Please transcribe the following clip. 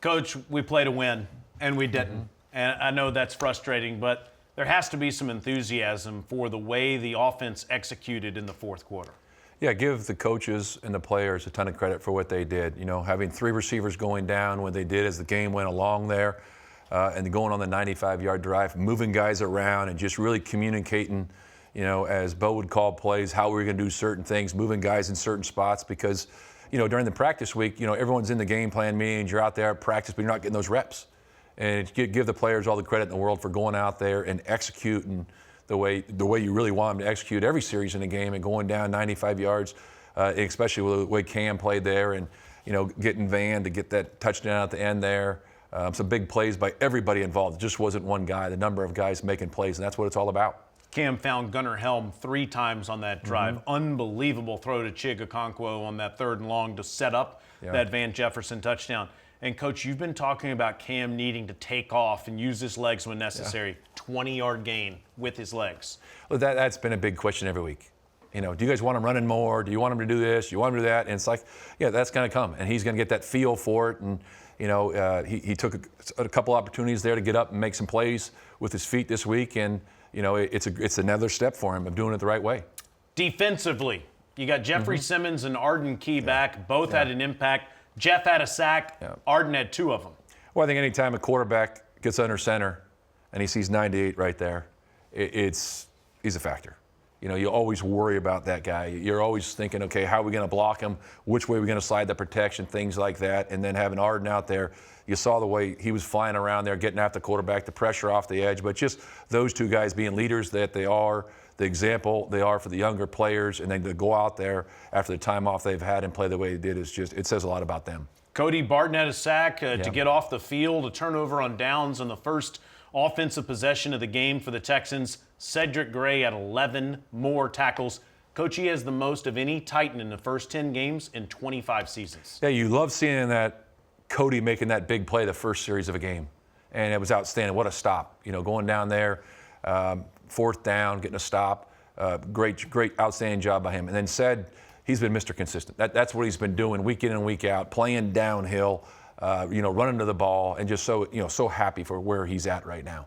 Coach, we play to win, and we didn't. And I know that's frustrating, but there has to be some enthusiasm for the way the offense executed in the fourth quarter. Yeah, give the coaches and the players a ton of credit for what they did. You know, having three receivers going down when they did as the game went along there, and going on the 95-yard drive, moving guys around and just really communicating, you know, as Bo would call plays, how we were going to do certain things, moving guys in certain spots because, you know, during the practice week, you know, everyone's in the game plan meetings, you're out there at practice, but you're not getting those reps. And give the players all the credit in the world for going out there and executing the way you really want them to execute every series in a game and going down 95 yards, especially with the way Cam played there and, you know, getting Van to get that touchdown at the end there. Some big plays by everybody involved. It just wasn't one guy, the number of guys making plays, and that's what it's all about. Cam found Gunnar Helm 3 times on that drive. Unbelievable throw to Chigakonkwo on that 3rd and long to set up that Van Jefferson touchdown. And, Coach, you've been talking about Cam needing to take off and use his legs when necessary. 20-yard gain with his legs. Well, that's been a big question every week. You know, do you guys want him running more? Do you want him to do this? Do you want him to do that? And it's like, yeah, that's going to come. And he's going to get that feel for it. And, you know, he took a couple opportunities there to get up and make some plays with his feet this week. And, you know, it's another step for him of doing it the right way. Defensively, you got Jeffery Simmons and Arden Key back. Both had an impact. Jeff had a sack. Arden had 2 of them. Well, I think anytime a quarterback gets under center and he sees 98 right there, he's a factor. You know, you always worry about that guy. You're always thinking, okay, how are we going to block him? Which way are we going to slide the protection? Things like that. And then having Arden out there, you saw the way he was flying around there, getting after the quarterback, the pressure off the edge. But just those 2 guys being leaders that they are, the example they are for the younger players, and then to go out there after the time off they've had and play the way they did, it says a lot about them. Cody Barton had a sack to get off the field, a turnover on downs on the first offensive possession of the game for the Texans. Cedric Gray had 11 more tackles. Coach, he has the most of any Titan in the first 10 games in 25 seasons. Yeah, you love seeing that Cody making that big play the first series of a game. And it was outstanding. What a stop. You know, going down there, 4th down, getting a stop. Great, outstanding job by him. And then he's been Mr. Consistent. That's what he's been doing week in and week out, playing downhill, you know, running to the ball, and just so happy for where he's at right now.